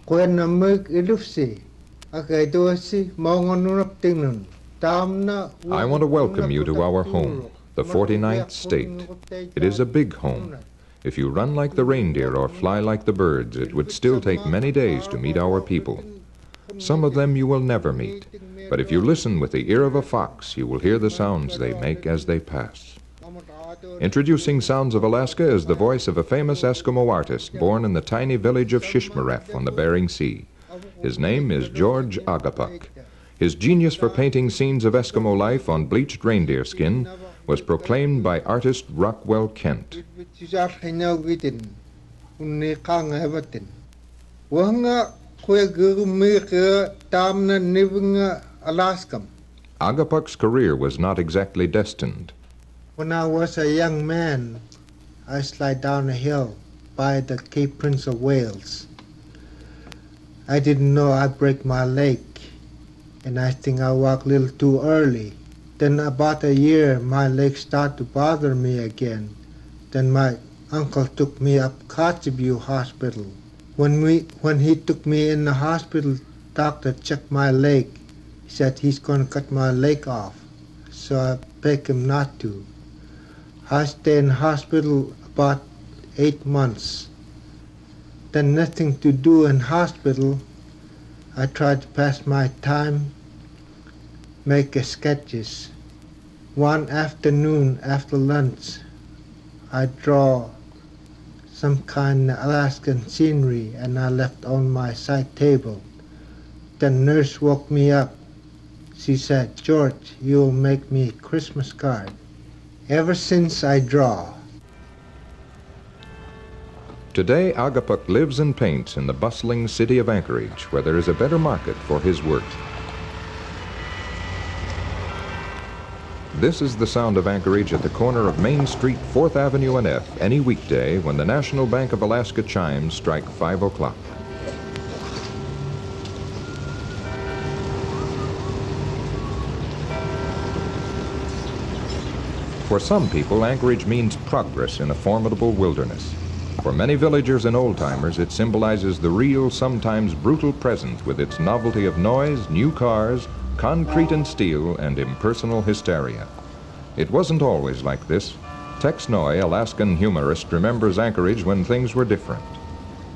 When a milk illusi, a gaidosi, mongonunap tingnun. I want to welcome you to our home, the 49th state. It is a big home. If you run like the reindeer or fly like the birds, it would still take many days to meet our people. Some of them you will never meet, but if you listen with the ear of a fox, you will hear the sounds they make as they pass. Introducing Sounds of Alaska is the voice of a famous Eskimo artist born in the tiny village of Shishmaref on the Bering Sea. His name is George Agapuk. His genius for painting scenes of Eskimo life on bleached reindeer skin was proclaimed by artist Rockwell Kent. Agapuk's career was not exactly destined. When I was a young man, I slid down a hill by the Cape Prince of Wales. I didn't know I'd break my leg, and I think I walked a little too early. Then about a year, my legs started to bother me again. Then my uncle took me up Kotzebue Hospital. When he took me in the hospital, doctor checked my leg. He said he's going to cut my leg off, so I begged him not to. I stayed in hospital about 8 months. Then nothing to do in hospital. I tried to pass my time, make sketches. One afternoon after lunch, I draw some kind of Alaskan scenery and I left on my side table. The nurse woke me up. She said, "George, you'll make me a Christmas card." Ever since I draw. Today, Agapuk lives and paints in the bustling city of Anchorage, where there is a better market for his work. This is the sound of Anchorage at the corner of Main Street, 4th Avenue and F, any weekday when the National Bank of Alaska chimes strike 5 o'clock. For some people, Anchorage means progress in a formidable wilderness. For many villagers and old-timers, it symbolizes the real, sometimes brutal present with its novelty of noise, new cars, concrete and steel, and impersonal hysteria. It wasn't always like this. Tex Noy, Alaskan humorist, remembers Anchorage when things were different.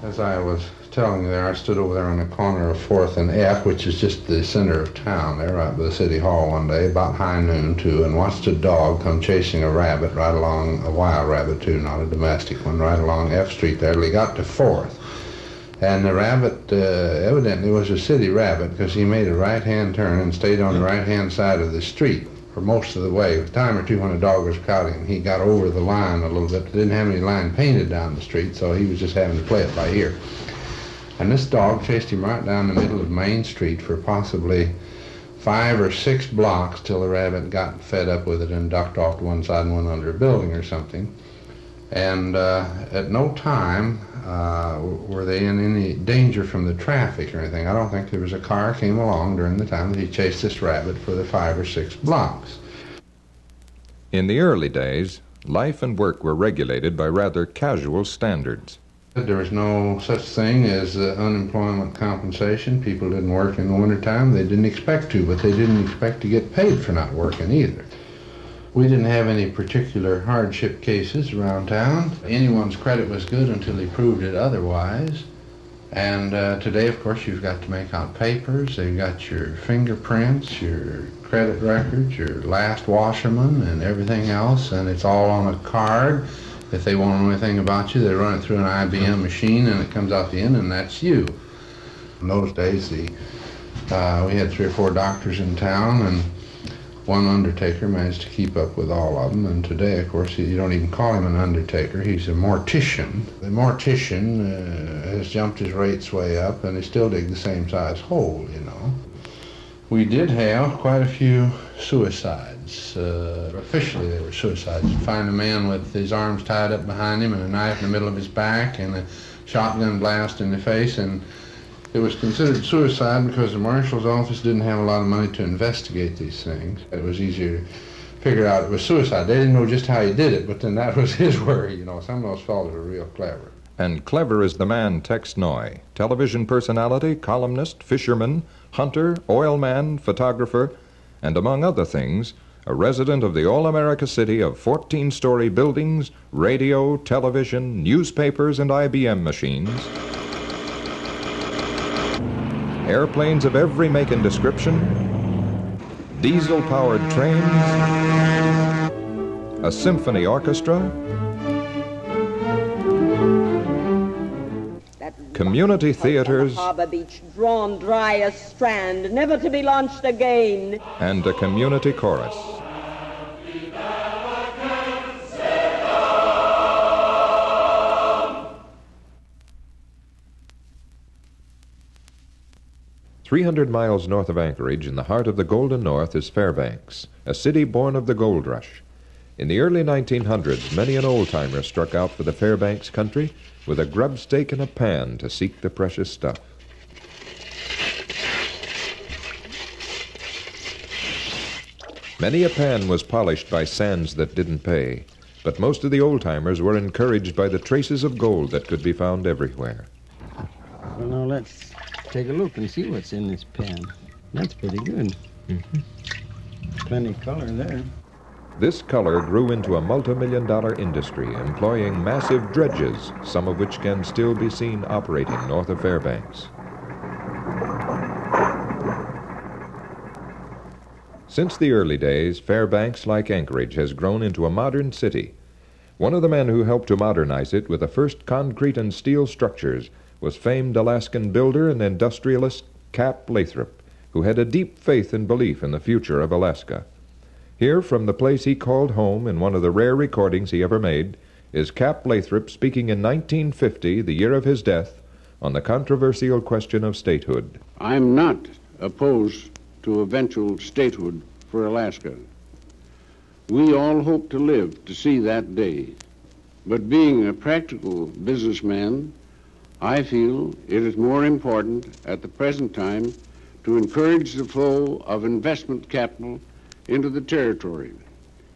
As I was telling you there, I stood over there on the corner of 4th and F, which is just the center of town there, right by the city hall one day, about high noon too, and watched a dog come chasing a rabbit right along, a wild rabbit too, not a domestic one, right along F Street there till he got to 4th. And the rabbit evidently was a city rabbit because he made a right-hand turn and stayed on the right-hand side of the street for most of the way. A time or two when the dog was crowding him, he got over the line a little bit. Didn't have any line painted down the street, so he was just having to play it by ear. And this dog chased him right down the middle of Main Street for possibly 5 or 6 blocks till the rabbit got fed up with it and ducked off to one side and went under a building or something. And at no time were they in any danger from the traffic or anything. I don't think there was a car came along during the time that he chased this rabbit for the 5 or 6 blocks. In the early days, life and work were regulated by rather casual standards. There was no such thing as unemployment compensation. People didn't work in the wintertime. They didn't expect to, but they didn't expect to get paid for not working either. We didn't have any particular hardship cases around town. Anyone's credit was good until he proved it otherwise. And today, of course, you've got to make out papers. They've got your fingerprints, your credit records, your last washerman, and everything else, and it's all on a card. If they want to know anything about you, they run it through an IBM machine, and it comes out the end, and that's you. In those days, we had 3 or 4 doctors in town, and one undertaker managed to keep up with all of them. And today, of course, you don't even call him an undertaker. He's a mortician. The mortician has jumped his rates way up, and they still dig the same size hole, you know. We did have quite a few suicides. Officially, they were suicides. You'd find a man with his arms tied up behind him and a knife in the middle of his back and a shotgun blast in the face, and it was considered suicide because the marshal's office didn't have a lot of money to investigate these things. It was easier to figure out it was suicide. They didn't know just how he did it, but then that was his worry, you know. Some of those fellows were real clever. And clever is the man Tex Noy, television personality, columnist, fisherman, hunter, oil man, photographer, and among other things, a resident of the all-America city of 14-story buildings, radio, television, newspapers, and IBM machines, airplanes of every make and description, diesel-powered trains, a symphony orchestra, community theaters, harbor beach, drawn dry as strand, never to be launched again, and a community chorus. "300 miles north of Anchorage, in the heart of the Golden North, is Fairbanks, a city born of the gold rush. In the early 1900s, many an old-timer struck out for the Fairbanks country with a grub stake and a pan to seek the precious stuff. Many a pan was polished by sands that didn't pay, but most of the old-timers were encouraged by the traces of gold that could be found everywhere. Well, now let's take a look and see what's in this pan. That's pretty good. Plenty of color there. This color grew into a multi-million-dollar industry, employing massive dredges, some of which can still be seen operating north of Fairbanks. Since the early days, Fairbanks, like Anchorage, has grown into a modern city. One of the men who helped to modernize it with the first concrete and steel structures was famed Alaskan builder and industrialist Cap Lathrop, who had a deep faith and belief in the future of Alaska. Here, from the place he called home in one of the rare recordings he ever made, is Cap Lathrop speaking in 1950, the year of his death, on the controversial question of statehood. I'm not opposed to eventual statehood for Alaska. We all hope to live to see that day. But being a practical businessman, I feel it is more important at the present time to encourage the flow of investment capital into the territory,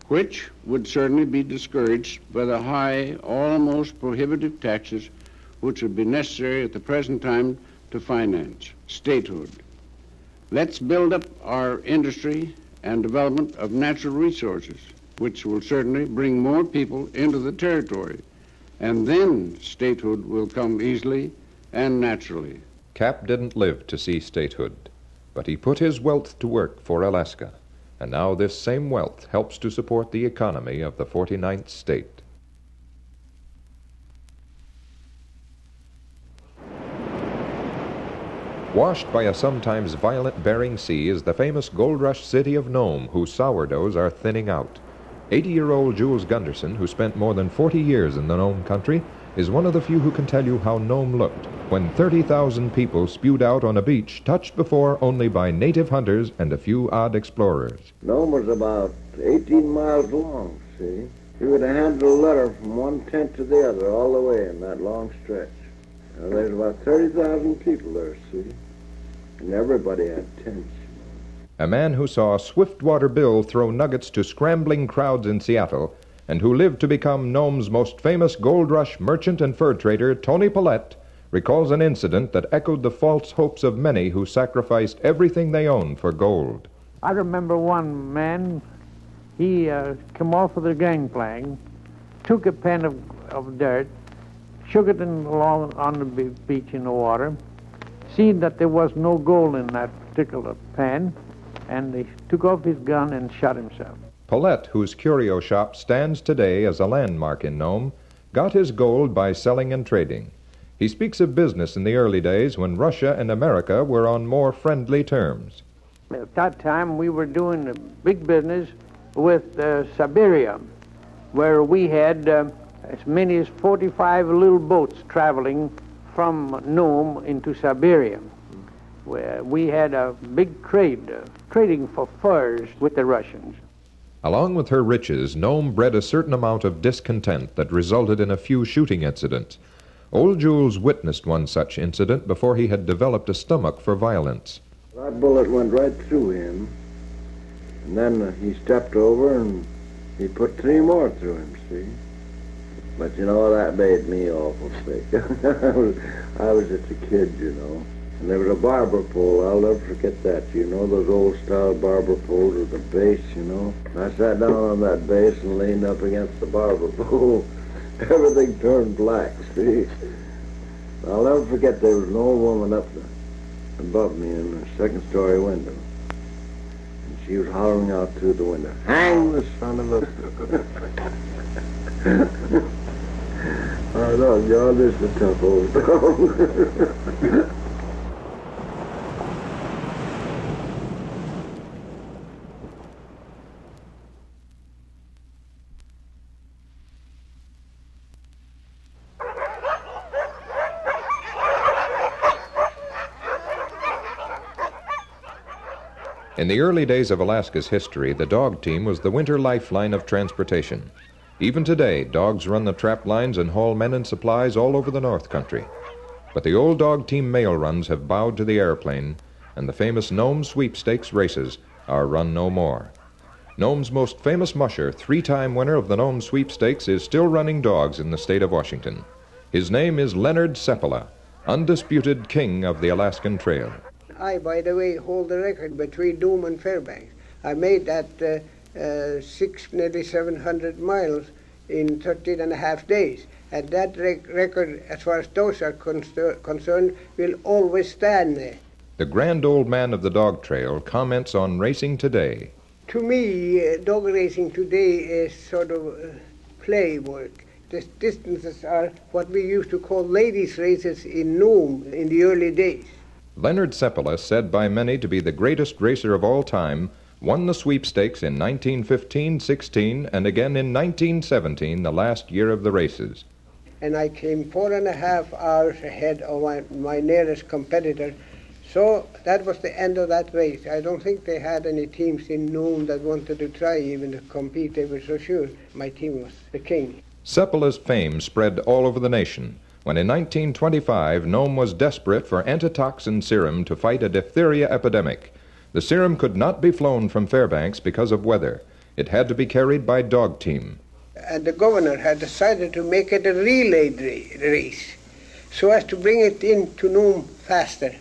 which would certainly be discouraged by the high, almost prohibitive taxes which would be necessary at the present time to finance statehood. Let's build up our industry and development of natural resources, which will certainly bring more people into the territory, and then statehood will come easily and naturally. Cap didn't live to see statehood, but he put his wealth to work for Alaska. And now this same wealth helps to support the economy of the 49th state. Washed by a sometimes violent Bering Sea is the famous gold rush city of Gnome, whose sourdoughs are thinning out. 80-year-old Jules Gunderson, who spent more than 40 years in the Gnome country, is one of the few who can tell you how Gnome looked when 30,000 people spewed out on a beach touched before only by native hunters and a few odd explorers. Gnome was about 18 miles long, see? You would have handled a letter from one tent to the other all the way in that long stretch. Now, there's about 30,000 people there, see? And everybody had tents. A man who saw Swiftwater Bill throw nuggets to scrambling crowds in Seattle and who lived to become Gnome's most famous gold rush merchant and fur trader, Tony Paulette, recalls an incident that echoed the false hopes of many who sacrificed everything they owned for gold. I remember one man, he came off of the gangplank, took a pan of dirt, shook it along on the beach in the water, seen that there was no gold in that particular pan, and he took off his gun and shot himself. Paulette, whose curio shop stands today as a landmark in Gnome, got his gold by selling and trading. He speaks of business in the early days when Russia and America were on more friendly terms. At that time, we were doing a big business with Siberia, where we had as many as 45 little boats traveling from Gnome into Siberia, where we had a big trade, trading for furs with the Russians. Along with her riches, Gnome bred a certain amount of discontent that resulted in a few shooting incidents. Old Jules witnessed one such incident before he had developed a stomach for violence. That bullet went right through him, and then he stepped over and he put 3 more through him, see? But you know, that made me awful sick. I was just a kid, you know. And there was a barber pole. I'll never forget that. You know, those old-style barber poles with the base, you know. I sat down on that base and leaned up against the barber pole. Everything turned black, see? I'll never forget there was an old woman up above me in the second-story window. And she was hollering out through the window, "Hang the son of a..." I thought, God, this is a tough old dog. In the early days of Alaska's history, the dog team was the winter lifeline of transportation. Even today, dogs run the trap lines and haul men and supplies all over the North Country. But the old dog team mail runs have bowed to the airplane, and the famous Gnome sweepstakes races are run no more. Gnome's most famous musher, three-time winner of the Gnome sweepstakes, is still running dogs in the state of Washington. His name is Leonard Seppala, undisputed king of the Alaskan Trail. I, by the way, hold the record between Gnome and Fairbanks. I made that nearly 700 miles in 13 and a half days. And that record, as far as dogs are concerned, will always stand there. The grand old man of the dog trail comments on racing today. To me, dog racing today is sort of play work. The distances are what we used to call ladies' races in Gnome in the early days. Leonard Seppala, said by many to be the greatest racer of all time, won the sweepstakes in 1915-16 and again in 1917, the last year of the races. And I came 4.5 hours ahead of my nearest competitor. So that was the end of that race. I don't think they had any teams in Gnome that wanted to try even to compete. They were so sure my team was the king. Seppala's fame spread all over the nation when in 1925 Gnome was desperate for antitoxin serum to fight a diphtheria epidemic. The serum could not be flown from Fairbanks because of weather. It had to be carried by dog team. And the governor had decided to make it a relay race so as to bring it into Gnome faster.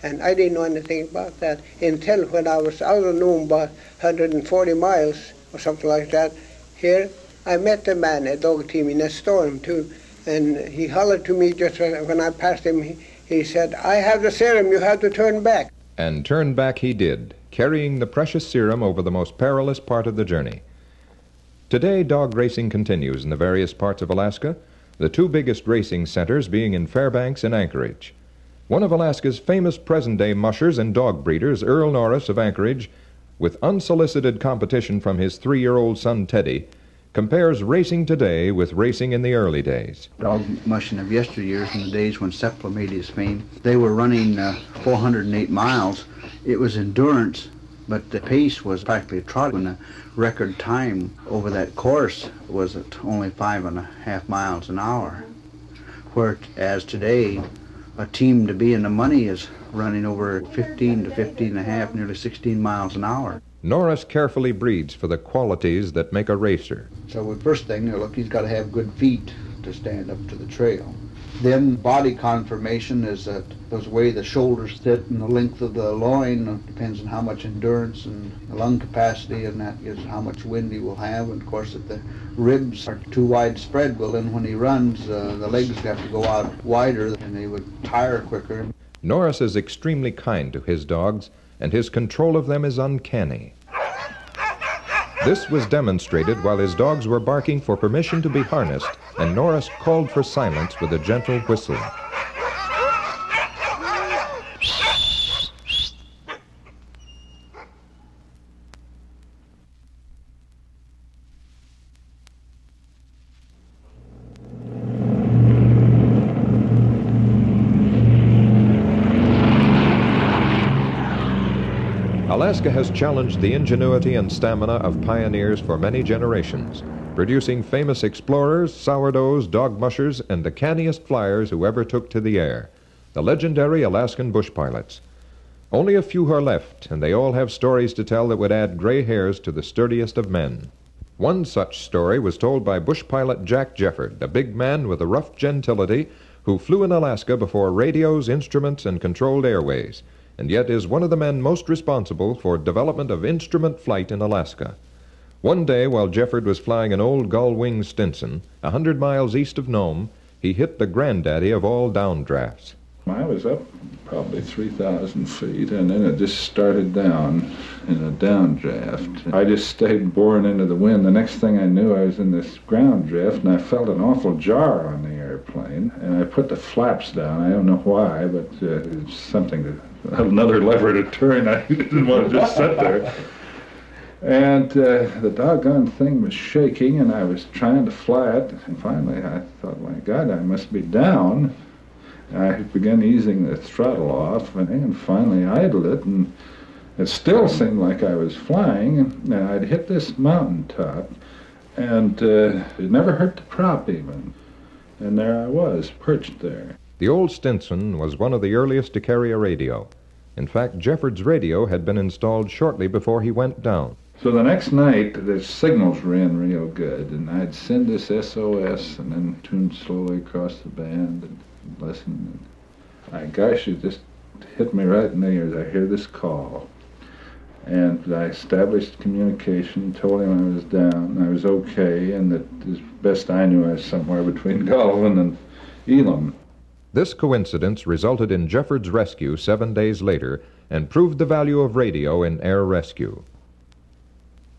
And I didn't know anything about that until when I was out of Gnome about 140 miles or something like that. Here I met a man, a dog team, in a storm too. And he hollered to me just when I passed him. He said, "I have the serum, you have to turn back." And turn back he did, carrying the precious serum over the most perilous part of the journey. Today, dog racing continues in the various parts of Alaska, the two biggest racing centers being in Fairbanks and Anchorage. One of Alaska's famous present-day mushers and dog breeders, Earl Norris of Anchorage, with unsolicited competition from his 3-year-old son Teddy, compares racing today with racing in the early days. Dog mushing of yesteryears, in the days when Seppala made his fame, they were running 408 miles. It was endurance, but the pace was practically a trot. When the record time over that course was at only 5.5 miles an hour. Whereas today, a team to be in the money is running over 15 to 15.5, nearly 16 miles an hour. Norris carefully breeds for the qualities that make a racer. So the first thing, look, he's got to have good feet to stand up to the trail. Then body conformation is that the way the shoulders sit and the length of the loin depends on how much endurance and lung capacity, and that is how much wind he will have. And of course, if the ribs are too widespread, well then when he runs, the legs have to go out wider and they would tire quicker. Norris is extremely kind to his dogs, and his control of them is uncanny. This was demonstrated while his dogs were barking for permission to be harnessed, and Norris called for silence with a gentle whistle. Alaska has challenged the ingenuity and stamina of pioneers for many generations, producing famous explorers, sourdoughs, dog mushers, and the canniest flyers who ever took to the air, the legendary Alaskan bush pilots. Only a few are left, and they all have stories to tell that would add gray hairs to the sturdiest of men. One such story was told by bush pilot Jack Jefford, a big man with a rough gentility who flew in Alaska before radios, instruments, and controlled airways, and yet is one of the men most responsible for development of instrument flight in Alaska. One day, while Jefford was flying an old gull-wing Stinson, 100 miles east of Gnome, he hit the granddaddy of all downdrafts. I was up probably 3,000 feet, and then it just started down in a downdraft. I just stayed boring into the wind. The next thing I knew, I was in this ground drift, and I felt an awful jar on the airplane, and I put the flaps down. I don't know why, but it's something to, another lever to turn. I didn't want to just sit there. And the doggone thing was shaking, and I was trying to fly it, and finally I thought, my God, I must be down. I began easing the throttle off, and finally idled it, and it still seemed like I was flying, and I'd hit this mountaintop, and it never hurt the prop even. And there I was, perched there. The old Stinson was one of the earliest to carry a radio. In fact, Jefford's radio had been installed shortly before he went down. So the next night, the signals ran real good, and I'd send this SOS and then tune slowly across the band and listen. And gosh, it just hit me right in the ears. I hear this call. And I established communication, told him I was down, I was okay, and that as best I knew I was somewhere between Galvin and Elam. This coincidence resulted in Jefford's rescue 7 days later and proved the value of radio in air rescue.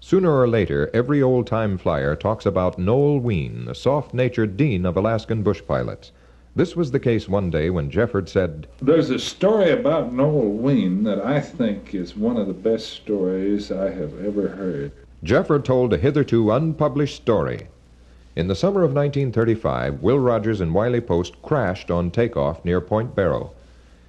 Sooner or later, every old-time flyer talks about Noel Ween, the soft-natured dean of Alaskan bush pilots. This was the case one day when Jefford said, "There's a story about Noel Ween that I think is one of the best stories I have ever heard." Jefford told a hitherto unpublished story. In the summer of 1935, Will Rogers and Wiley Post crashed on takeoff near Point Barrow.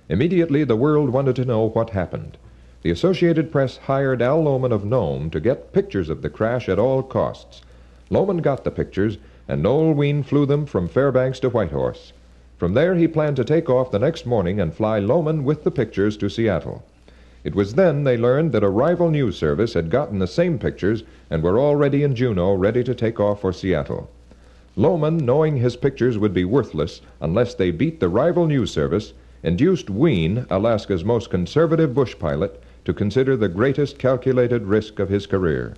Immediately, the world wanted to know what happened. The Associated Press hired Al Lohman of Gnome to get pictures of the crash at all costs. Lohman got the pictures, and Noel Ween flew them from Fairbanks to Whitehorse. From there, he planned to take off the next morning and fly Lohman with the pictures to Seattle. It was then they learned that a rival news service had gotten the same pictures and were already in Juneau, ready to take off for Seattle. Lohman, knowing his pictures would be worthless unless they beat the rival news service, induced Ween, Alaska's most conservative bush pilot, to consider the greatest calculated risk of his career.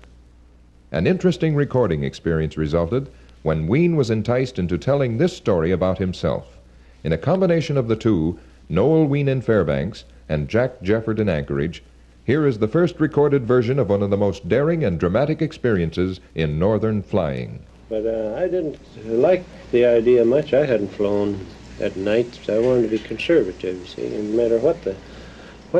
An interesting recording experience resulted when Ween was enticed into telling this story about himself. In a combination of the two, Noel Ween in Fairbanks and Jack Jefford in Anchorage, here is the first recorded version of one of the most daring and dramatic experiences in northern flying. But I didn't like the idea much. I hadn't flown at night, so I wanted to be conservative, you see, no matter what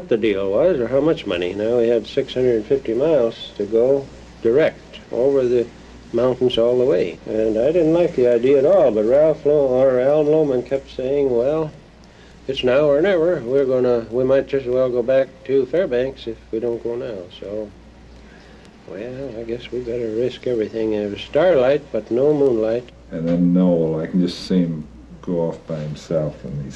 the deal was or how much money. Now we had 650 miles to go direct over the mountains all the way. And I didn't like the idea at all, but Al Lohman kept saying, well, it's now or never. We might just as well go back to Fairbanks if we don't go now. So, well, I guess we better risk everything. It was starlight, but no moonlight. And then Noel, I can just see him go off by himself, and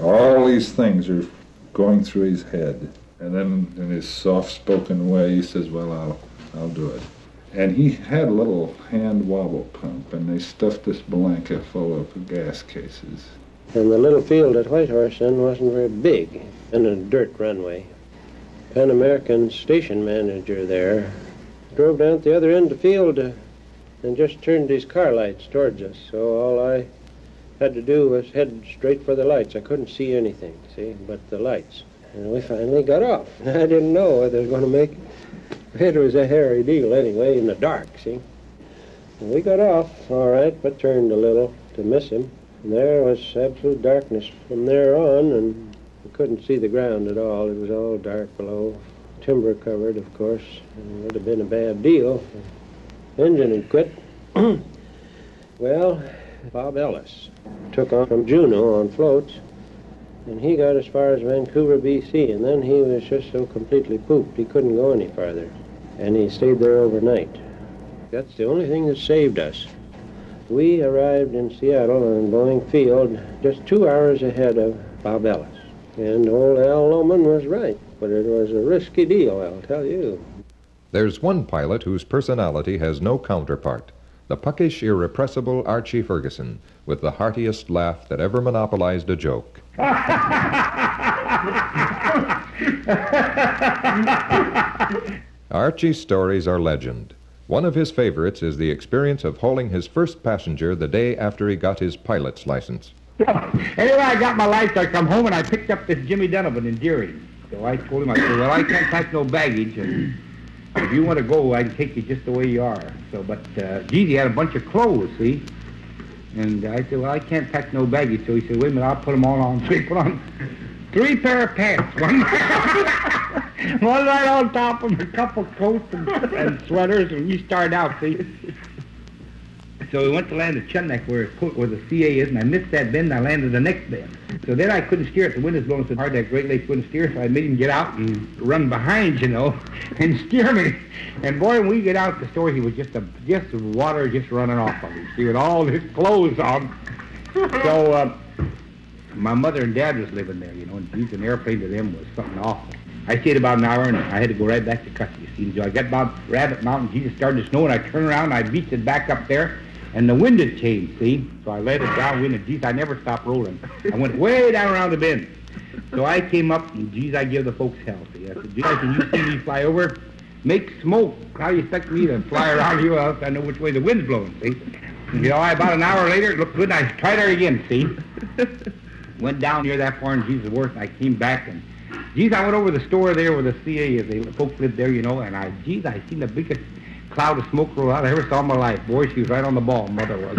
all these things are going through his head. And then in his soft-spoken way, he says, well, I'll do it. And he had a little hand wobble pump, and they stuffed this Blanca full of gas cases. And the little field at Whitehorse then wasn't very big, and a dirt runway. Pan American station manager there drove down at the other end of the field and just turned his car lights towards us. So all I had to do was head straight for the lights. I couldn't see anything, see, but the lights. And we finally got off. I didn't know whether it was going to make it. It was a hairy deal anyway, in the dark, see. And we got off, all right, but turned a little to miss him. And there was absolute darkness from there on, and we couldn't see the ground at all. It was all dark below, timber covered, of course. And it would have been a bad deal. The engine had quit. Well, Bob Ellis took off from Juneau on floats, and he got as far as Vancouver, BC, and then he was just so completely pooped he couldn't go any farther. And he stayed there overnight. That's the only thing that saved us. We arrived in Seattle on Boeing Field just 2 hours ahead of Bob Ellis. And old Al Lohman was right, but it was a risky deal, I'll tell you. There's one pilot whose personality has no counterpart, the puckish, irrepressible Archie Ferguson, with the heartiest laugh that ever monopolized a joke. Archie's stories are legend. One of his favorites is the experience of hauling his first passenger the day after he got his pilot's license. Anyway, I got my license. I come home and I picked up this Jimmy Donovan in Deering. So I told him, I said, well, I can't pack no baggage, and if you want to go, I can take you just the way you are. So, but, geez, he had a bunch of clothes, see? And I said, well, I can't pack no baggage. So he said, wait a minute, I'll put them all on. So he put on 3 pair of pants. One right on top of him, a couple coats and sweaters, and we started out, see? So we went to land at Chunnak where the CA is, and I missed that bend, I landed the next bend. So then I couldn't steer it. The wind was blowing so hard that Great Lakes couldn't steer, so I made him get out and run behind, you know, and steer me. And boy, when we get out the store, he was just water just running off of him, see, with all his clothes on. So my mother and dad was living there, you know, and geez, an airplane to them was something awful. I stayed about an hour, and I had to go right back to Custer, you see. So I got about Rabbit Mountain, Jesus, started to snow, and I turned around, and I beached it back up there. And the wind had changed, see? So I let it downwind, and geez, I never stopped rolling. I went way down around the bend. So I came up, and geez, I give the folks hell, see? I said, geez, can you see me fly over? Make smoke. How do you expect me to fly around you? Else I know which way the wind's blowing, see? And, you know, about an hour later, it looked good, and I tried her again, see? Went down near that far, and geez, it worked, and I came back, and geez, I went over the store there where the CA is. The folks lived there, you know, and I seen the biggest cloud of smoke roll out I ever saw in my life. Boy, she was right on the ball, Mother was.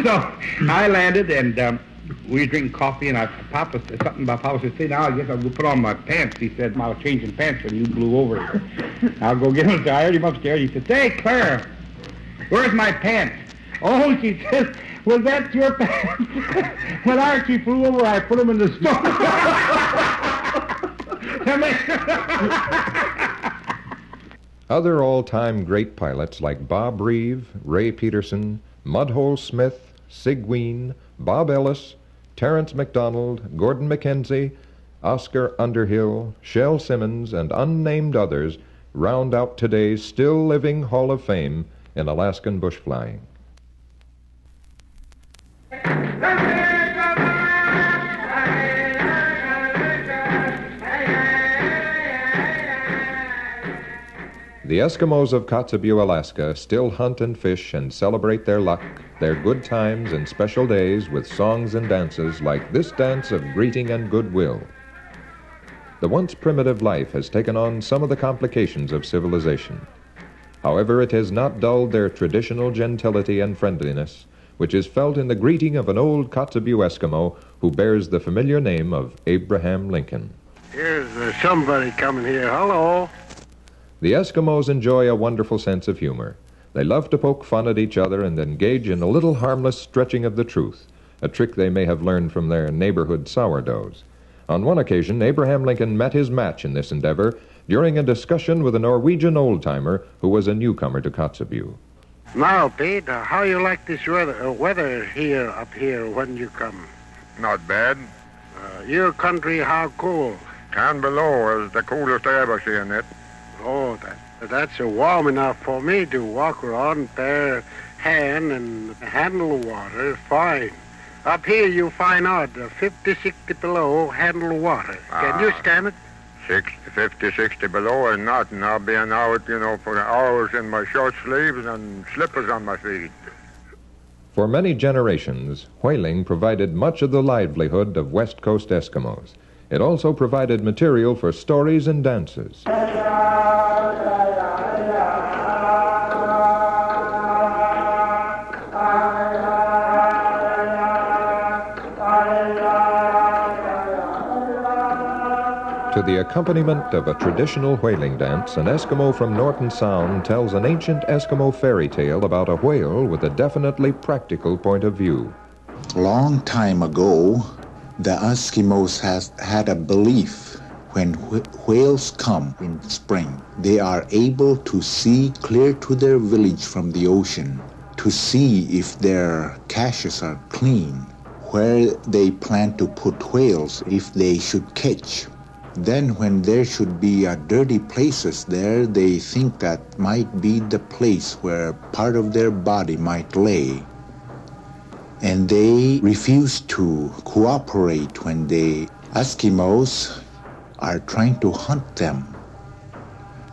So I landed, and we were drinking coffee, and Papa said something about Papa said, say, now I guess I'll go put on my pants. He said, I was changing pants when you blew over. I'll go get him. I heard him upstairs. He said, say, Clara, where's my pants? Oh, she said, well, that's your pants. When Archie flew over, I put them in the store. Other all-time great pilots like Bob Reeve, Ray Peterson, Mudhole Smith, Sig Ween, Bob Ellis, Terrence McDonald, Gordon McKenzie, Oscar Underhill, Shell Simmons, and unnamed others round out today's still-living Hall of Fame in Alaskan bush flying. The Eskimos of Kotzebue, Alaska, still hunt and fish and celebrate their luck, their good times and special days with songs and dances like this dance of greeting and goodwill. The once primitive life has taken on some of the complications of civilization. However, it has not dulled their traditional gentility and friendliness, which is felt in the greeting of an old Kotzebue Eskimo who bears the familiar name of Abraham Lincoln. Here's somebody coming here. Hello. The Eskimos enjoy a wonderful sense of humor. They love to poke fun at each other and engage in a little harmless stretching of the truth, a trick they may have learned from their neighborhood sourdoughs. On one occasion, Abraham Lincoln met his match in this endeavor during a discussion with a Norwegian old-timer who was a newcomer to Kotzebue. Now, Pete, how you like this weather here up here when you come? Not bad. Your country, how cool? Down below is the coolest I ever seen it. Oh, that's warm enough for me to walk around, bare hand and handle water, fine. Up here you find out 50, 60 below, handle water. Can you stand it? 50, 60 below is nothing. I'll be an out, you know, for hours in my short sleeves and slippers on my feet. For many generations, whaling provided much of the livelihood of West Coast Eskimos. It also provided material for stories and dances. To the accompaniment of a traditional whaling dance, an Eskimo from Norton Sound tells an ancient Eskimo fairy tale about a whale with a definitely practical point of view. Long time ago, the Eskimos had a belief when whales come in spring, they are able to see clear to their village from the ocean, to see if their caches are clean, where they plan to put whales if they should catch. Then when there should be dirty places there, they think that might be the place where part of their body might lay. And they refuse to cooperate when the Eskimos are trying to hunt them.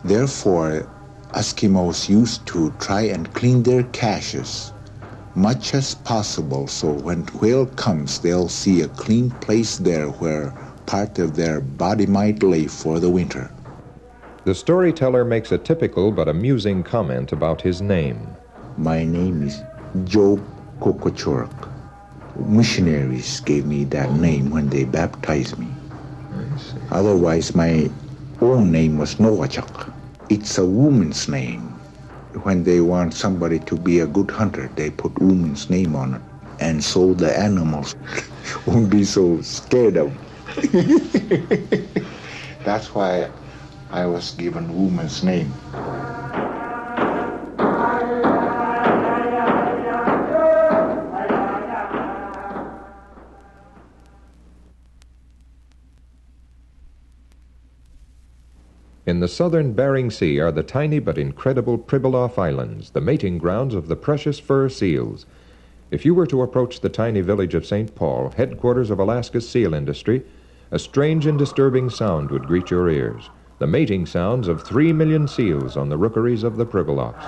Therefore, Eskimos used to try and clean their caches much as possible, so when whale comes, they'll see a clean place there where part of their body might lay for the winter. The storyteller makes a typical but amusing comment about his name. My name is Joe Kokochorok. Missionaries gave me that name when they baptized me. Otherwise, my own name was Nowachak. It's a woman's name. When they want somebody to be a good hunter, they put woman's name on it. And so the animals won't be so scared of it. That's why I was given woman's name. In the southern Bering Sea are the tiny but incredible Pribilof Islands, the mating grounds of the precious fur seals. If you were to approach the tiny village of St. Paul, headquarters of Alaska's seal industry, a strange and disturbing sound would greet your ears, the mating sounds of 3 million seals on the rookeries of the Pribilofs.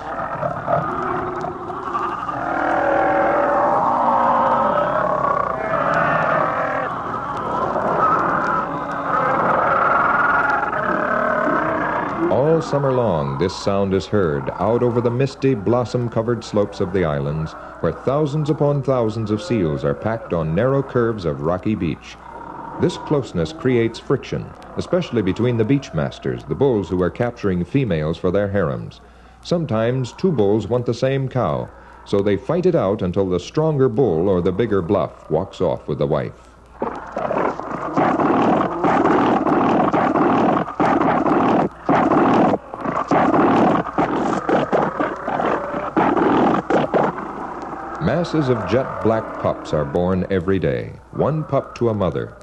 All summer long, this sound is heard out over the misty, blossom-covered slopes of the islands, where thousands upon thousands of seals are packed on narrow curves of rocky beach. This closeness creates friction, especially between the beach masters, the bulls who are capturing females for their harems. Sometimes 2 bulls want the same cow, so they fight it out until the stronger bull or the bigger bluff walks off with the wife. Masses of jet black pups are born every day, 1 pup to a mother.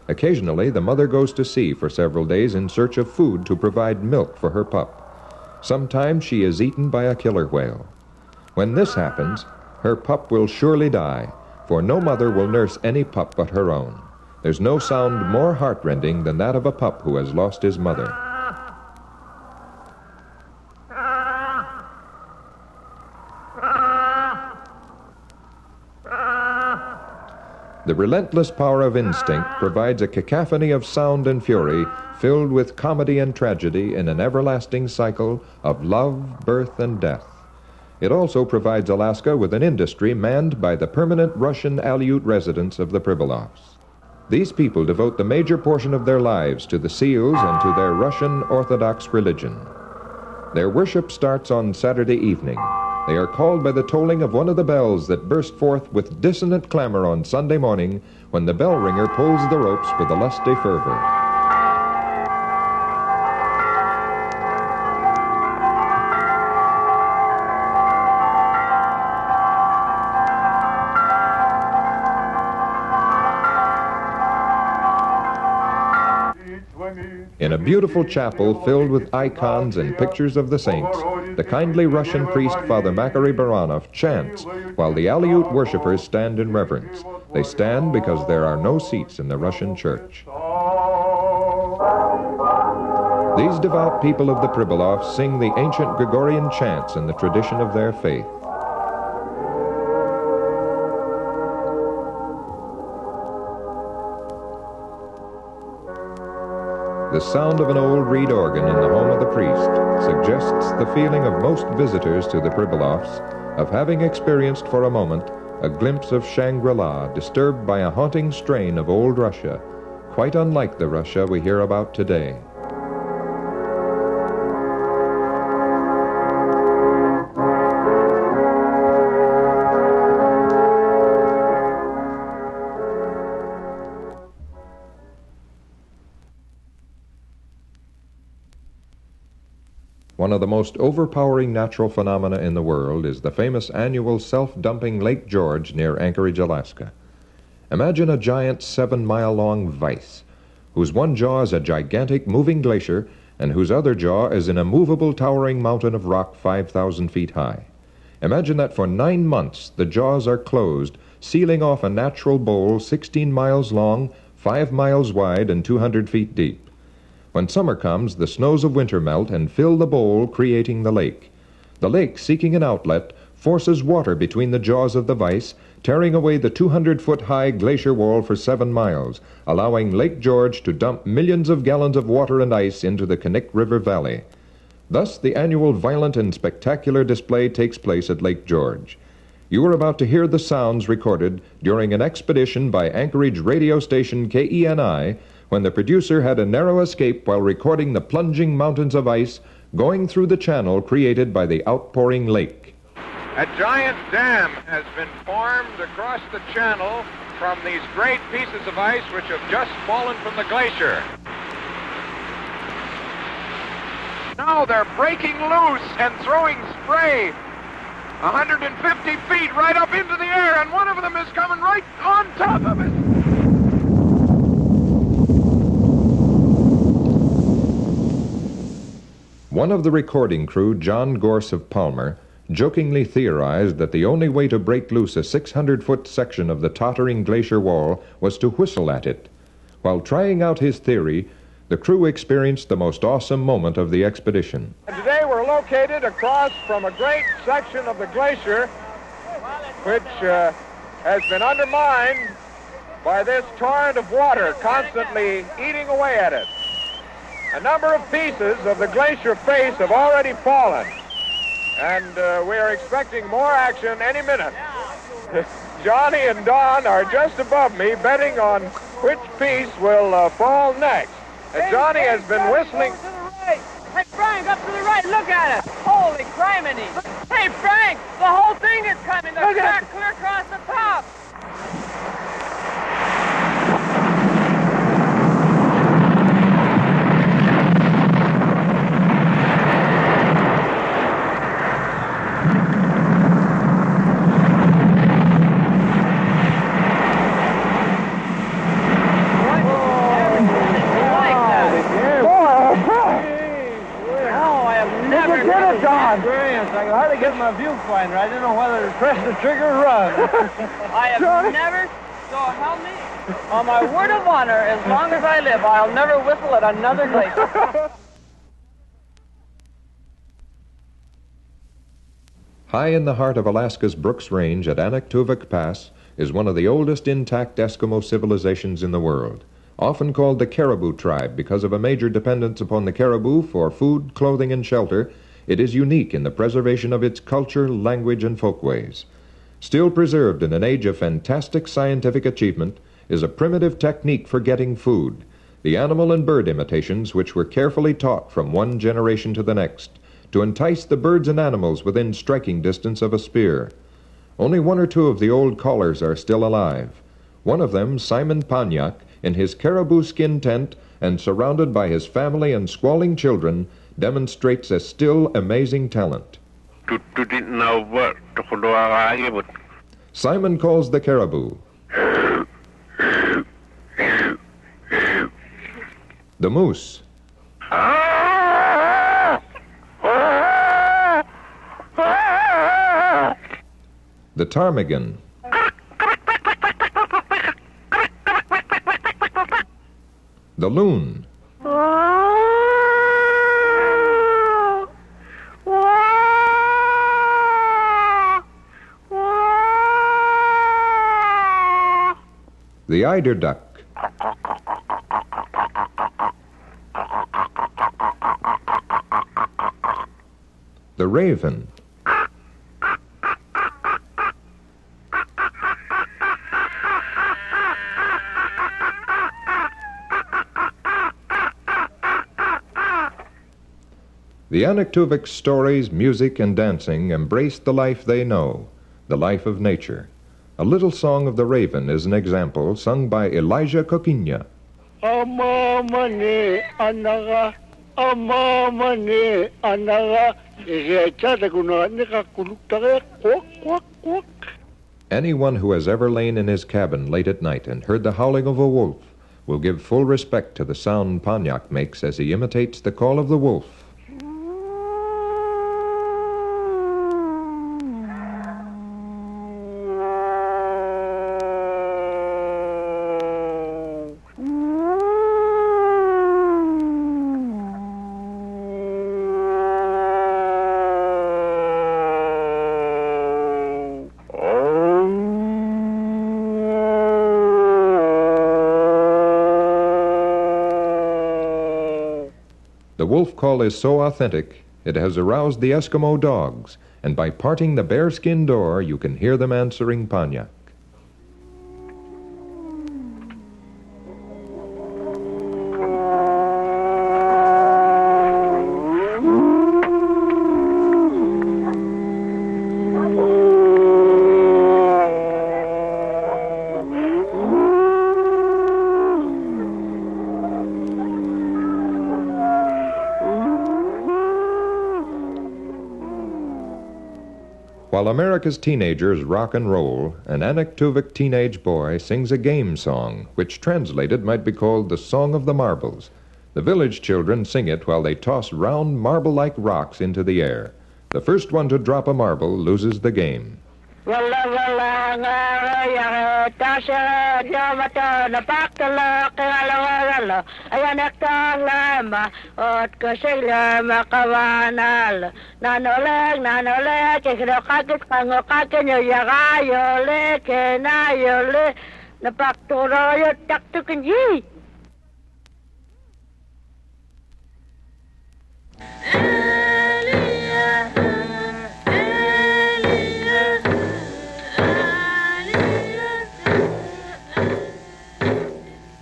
Occasionally, the mother goes to sea for several days in search of food to provide milk for her pup. Sometimes she is eaten by a killer whale. When this happens, her pup will surely die, for no mother will nurse any pup but her own. There's no sound more heartrending than that of a pup who has lost his mother. The relentless power of instinct provides a cacophony of sound and fury filled with comedy and tragedy in an everlasting cycle of love, birth, and death. It also provides Alaska with an industry manned by the permanent Russian Aleut residents of the Pribilofs. These people devote the major portion of their lives to the seals and to their Russian Orthodox religion. Their worship starts on Saturday evening. They are called by the tolling of one of the bells that burst forth with dissonant clamor on Sunday morning when the bell ringer pulls the ropes with a lusty fervor. In a beautiful chapel filled with icons and pictures of the saints, the kindly Russian priest, Father Makary Baranov, chants while the Aleut worshippers stand in reverence. They stand because there are no seats in the Russian church. These devout people of the Pribilofs sing the ancient Gregorian chants in the tradition of their faith. The sound of an old reed organ in the home of the priest suggests the feeling of most visitors to the Pribilofs of having experienced for a moment a glimpse of Shangri-La disturbed by a haunting strain of old Russia, quite unlike the Russia we hear about today. One of the most overpowering natural phenomena in the world is the famous annual self-dumping Lake George near Anchorage, Alaska. Imagine a giant 7-mile-long vise, whose one jaw is a gigantic moving glacier and whose other jaw is an immovable towering mountain of rock 5,000 feet high. Imagine that for 9 months the jaws are closed, sealing off a natural bowl 16 miles long, 5 miles wide, and 200 feet deep. When summer comes, the snows of winter melt and fill the bowl, creating the lake. The lake, seeking an outlet, forces water between the jaws of the vise, tearing away the 200-foot-high glacier wall for 7 miles, allowing Lake George to dump millions of gallons of water and ice into the Knik River Valley. Thus, the annual violent and spectacular display takes place at Lake George. You are about to hear the sounds recorded during an expedition by Anchorage radio station KENI when the producer had a narrow escape while recording the plunging mountains of ice going through the channel created by the outpouring lake. A giant dam has been formed across the channel from these great pieces of ice which have just fallen from the glacier. Now they're breaking loose and throwing spray 150 feet right up into the air, and one of them is coming right on top of it. One of the recording crew, John Gorse of Palmer, jokingly theorized that the only way to break loose a 600-foot section of the tottering glacier wall was to whistle at it. While trying out his theory, the crew experienced the most awesome moment of the expedition. Today we're located across from a great section of the glacier which has been undermined by this torrent of water constantly eating away at it. A number of pieces of the glacier face have already fallen, and we are expecting more action any minute. Johnny and Don are just above me betting on which piece will fall next. Johnny has been whistling. Hey, Frank, up to the right, look at it. Holy criminy. Hey, Frank, the whole thing is coming. The crack clear across the top. I can hardly get my viewfinder. I didn't know whether to press the trigger or run. I have never, so help me, on my word of honor, as long as I live, I'll never whistle at another glacier. High in the heart of Alaska's Brooks Range at Anaktuvuk Pass is one of the oldest intact Eskimo civilizations in the world, often called the Caribou tribe because of a major dependence upon the caribou for food, clothing, and shelter. It is unique in the preservation of its culture, language, and folkways. Still preserved in an age of fantastic scientific achievement is a primitive technique for getting food, the animal and bird imitations which were carefully taught from one generation to the next to entice the birds and animals within striking distance of a spear. Only 1 or 2 of the old callers are still alive. One of them, Simon Panyak, in his caribou skin tent and surrounded by his family and squalling children, demonstrates a still amazing talent. Simon calls the caribou the moose, the ptarmigan, the loon, the eider duck, the raven, the Anaktuvuk stories, music, and dancing embrace the life they know, the life of nature. A little song of the raven is an example sung by Elijah Kokinya. Amamane anaga, amamane anaga, Anyone who has ever lain in his cabin late at night and heard the howling of a wolf will give full respect to the sound Pontiac makes as he imitates the call of the wolf. The wolf call is so authentic, it has aroused the Eskimo dogs, and by parting the bearskin door, you can hear them answering Pontiac. While America's teenagers rock and roll, an Anaktuvuk teenage boy sings a game song, which translated might be called the Song of the Marbles. The village children sing it while they toss round marble-like rocks into the air. The first one to drop a marble loses the game.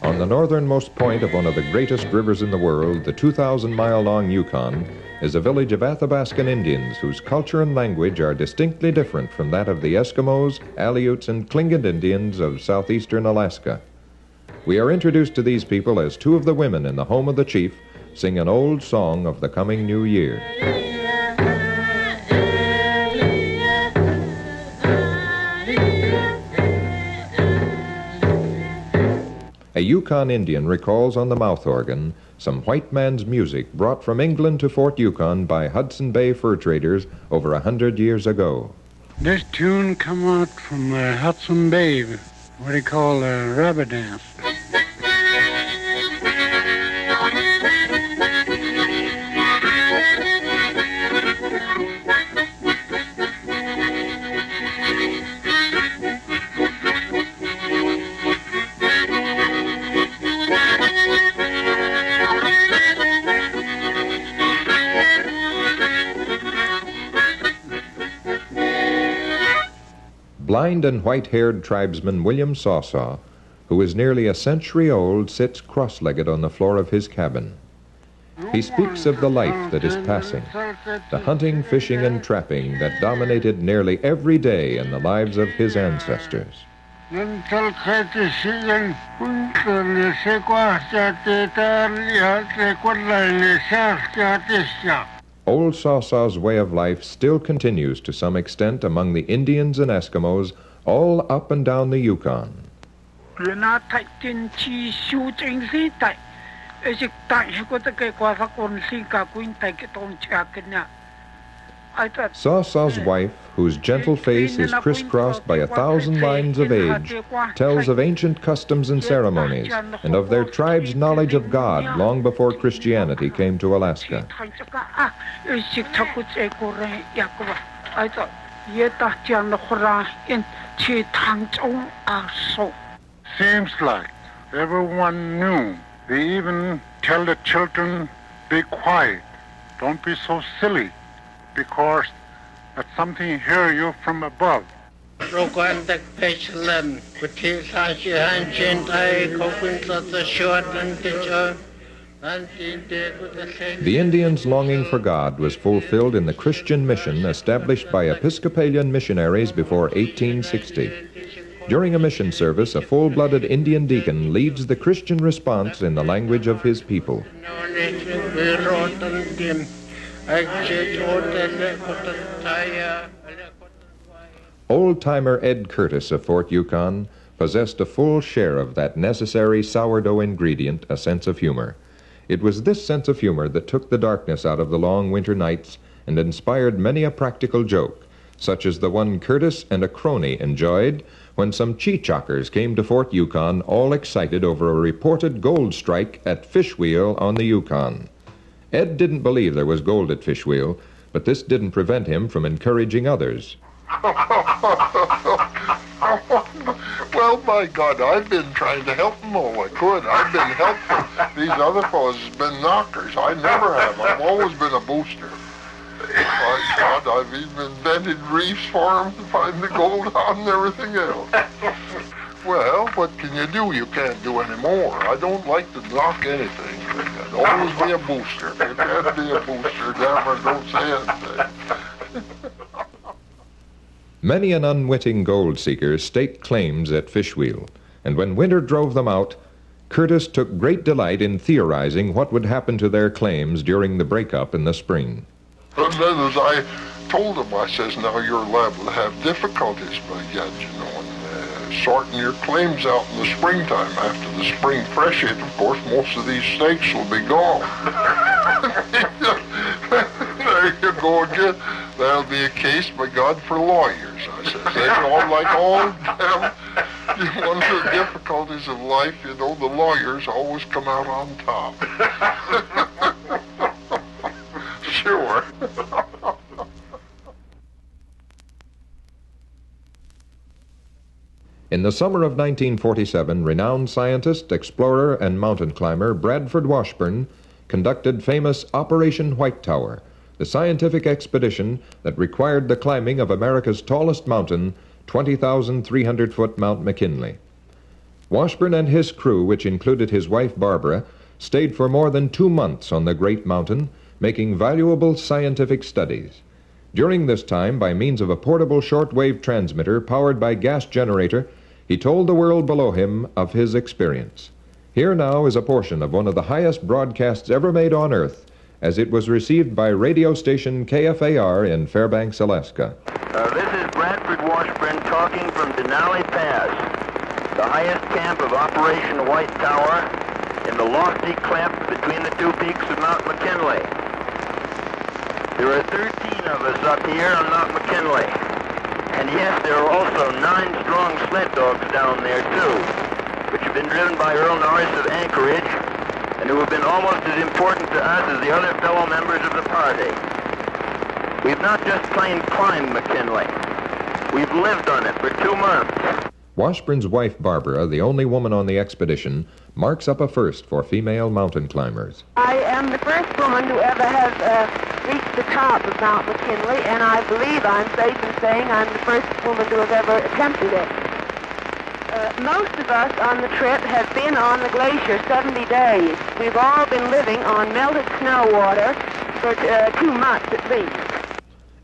On the northernmost point of one of the greatest rivers in the world, the 2,000-mile-long Yukon, is a village of Athabaskan Indians whose culture and language are distinctly different from that of the Eskimos, Aleuts, and Tlingit Indians of southeastern Alaska. We are introduced to these people as two of the women in the home of the chief sing an old song of the coming new year. A Yukon Indian recalls on the mouth organ some white man's music brought from England to Fort Yukon by Hudson Bay fur traders over 100 years ago. This tune come out from Hudson Bay, what they call a rabbit dance. Blind and white-haired tribesman William Sawsaw, who is nearly a century old, sits cross-legged on the floor of his cabin. He speaks of the life that is passing, the hunting, fishing, and trapping that dominated nearly every day in the lives of his ancestors. Old Sawsaw's way of life still continues to some extent among the Indians and Eskimos all up and down the Yukon. Sawsaw's wife, whose gentle face is crisscrossed by 1,000 lines of age, tells of ancient customs and ceremonies and of their tribe's knowledge of God long before Christianity came to Alaska. Seems like everyone knew. They even tell the children, be quiet, don't be so silly, because that's something hear you from above. The Indians' longing for God was fulfilled in the Christian mission established by Episcopalian missionaries before 1860. During a mission service, a full-blooded Indian deacon leads the Christian response in the language of his people. Old-timer Ed Curtis of Fort Yukon possessed a full share of that necessary sourdough ingredient, a sense of humor. It was this sense of humor that took the darkness out of the long winter nights and inspired many a practical joke, such as the one Curtis and a crony enjoyed when some cheechakers came to Fort Yukon all excited over a reported gold strike at Fishwheel on the Yukon. Ed didn't believe there was gold at Fishwheel, but this didn't prevent him from encouraging others. Well, by God, I've been trying to help them all I could. I've been helpful. These other fellows have been knockers. I never have. I've always been a booster. My God, I've even invented reefs for them to find the gold out and everything else. Well, what can you do? You can't do any more. I don't like to knock anything. I'd always be a booster. If you can't be a booster, never don't say anything. Many an unwitting gold seeker staked claims at Fishwheel, and when winter drove them out, Curtis took great delight in theorizing what would happen to their claims during the breakup in the spring. And then as I told him, I says, now you're liable to have difficulties by God, you know, and sorting your claims out in the springtime. After the spring freshet, of course, most of these stakes will be gone. There you go again. That'll be a case, by God, for lawyers, I says. They all like all damn, one of the difficulties of life, you know, the lawyers always come out on top. Sure. In the summer of 1947, renowned scientist, explorer, and mountain climber Bradford Washburn conducted famous Operation White Tower, the scientific expedition that required the climbing of America's tallest mountain, 20,300-foot Mount McKinley. Washburn and his crew, which included his wife Barbara, stayed for more than 2 months on the great mountain, making valuable scientific studies. During this time, by means of a portable shortwave transmitter powered by gas generator, he told the world below him of his experience. Here now is a portion of one of the highest broadcasts ever made on Earth, as it was received by radio station KFAR in Fairbanks, Alaska. This is Bradford Washburn talking from Denali Pass, the highest camp of Operation White Tower in the lofty cleft between the two peaks of Mount McKinley. There are 13 of us up here on Mount McKinley. And yes, there are also 9 strong sled dogs down there too, which have been driven by Earl Norris of Anchorage, and who have been almost as important to us as the other fellow members of the party. We've not just plain climbed McKinley. We've lived on it for 2 months. Washburn's wife, Barbara, the only woman on the expedition, marks up a first for female mountain climbers. I am the first woman to ever have reached the top of Mount McKinley, and I believe I'm safe in saying I'm the first woman to have ever attempted it. Most of us on the trip have been on the glacier 70 days. We've all been living on melted snow water for 2 months at least.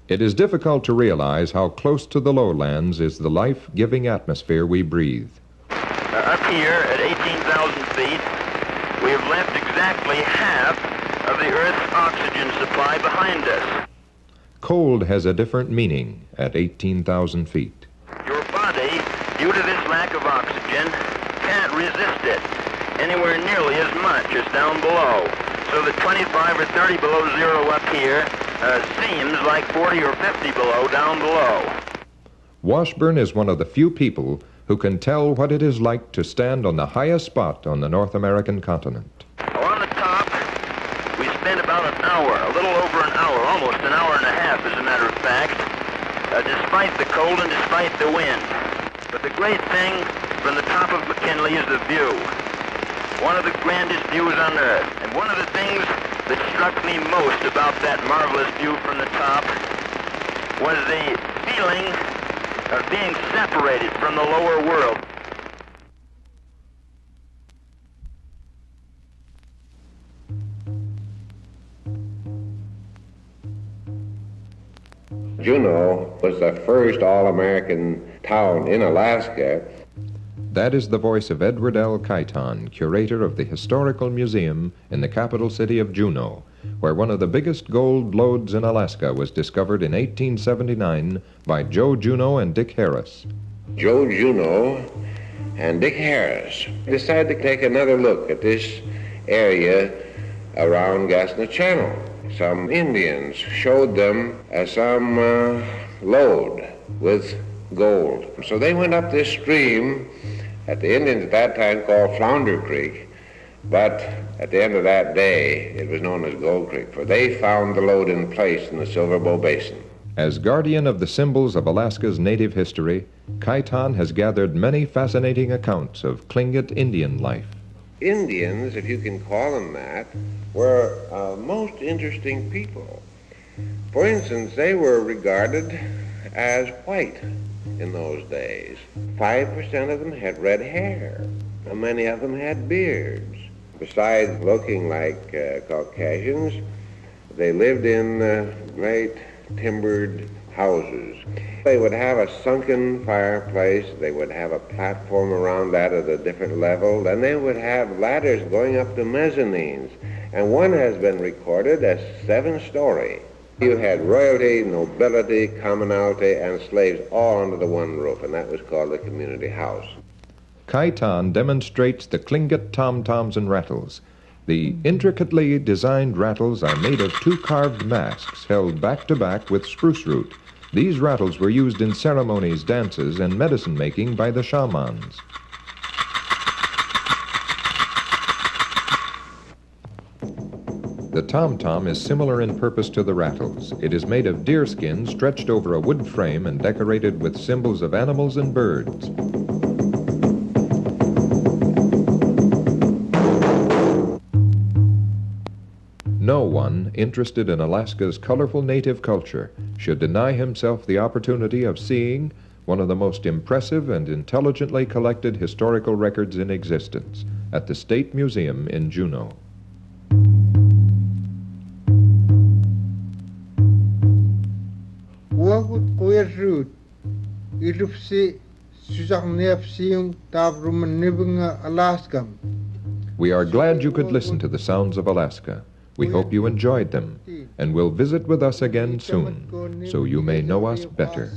It is difficult to realize how close to the lowlands is the life-giving atmosphere we breathe. Up here at 18,000 feet, we have left exactly half of the Earth's oxygen supply behind us. Cold has a different meaning at 18,000 feet. Your body, due to this lack of oxygen, can't resist it anywhere nearly as much as down below. So the 25 or 30 below zero up here seems like 40 or 50 below down below. Washburn is one of the few people who can tell what it is like to stand on the highest spot on the North American continent. On the top, we spent about an hour, a little over an hour, almost an hour and a half as a matter of fact, despite the cold and despite the wind. But the great thing from the top of McKinley is the view. One of the grandest views on Earth. And one of the things that struck me most about that marvelous view from the top was the feeling of being separated from the lower world. Juneau was the first all-American town in Alaska. That is the voice of Edward L. Kaiton, curator of the Historical Museum in the capital city of Juneau, where one of the biggest gold lodes in Alaska was discovered in 1879 by Joe Juneau and Dick Harris. Joe Juneau and Dick Harris decided to take another look at this area around Gasna Channel. Some Indians showed them some load with gold. So they went up this stream at the Indians at that time called Flounder Creek, but at the end of that day it was known as Gold Creek, for they found the load in place in the Silver Bow Basin. As guardian of the symbols of Alaska's native history, Kaitan has gathered many fascinating accounts of Tlingit Indian life. Indians, if you can call them that, were most interesting people. For instance, they were regarded as white in those days. 5% of them had red hair. Many of them had beards. Besides looking like Caucasians, they lived in great timbered houses. They would have a sunken fireplace. They would have a platform around that at a different level. Then they would have ladders going up to mezzanines. And one has been recorded as 7-story. You had royalty, nobility, commonalty, and slaves all under the one roof, and that was called the community house. Kaitan demonstrates the Tlingit tom-toms and rattles. The intricately designed rattles are made of 2 carved masks held back-to-back with spruce root. These rattles were used in ceremonies, dances, and medicine-making by the shamans. The tom-tom is similar in purpose to the rattles. It is made of deerskin stretched over a wood frame and decorated with symbols of animals and birds. No one interested in Alaska's colorful native culture should deny himself the opportunity of seeing one of the most impressive and intelligently collected historical records in existence at the State Museum in Juneau. We are glad you could listen to the sounds of Alaska. We hope you enjoyed them and will visit with us again soon so you may know us better.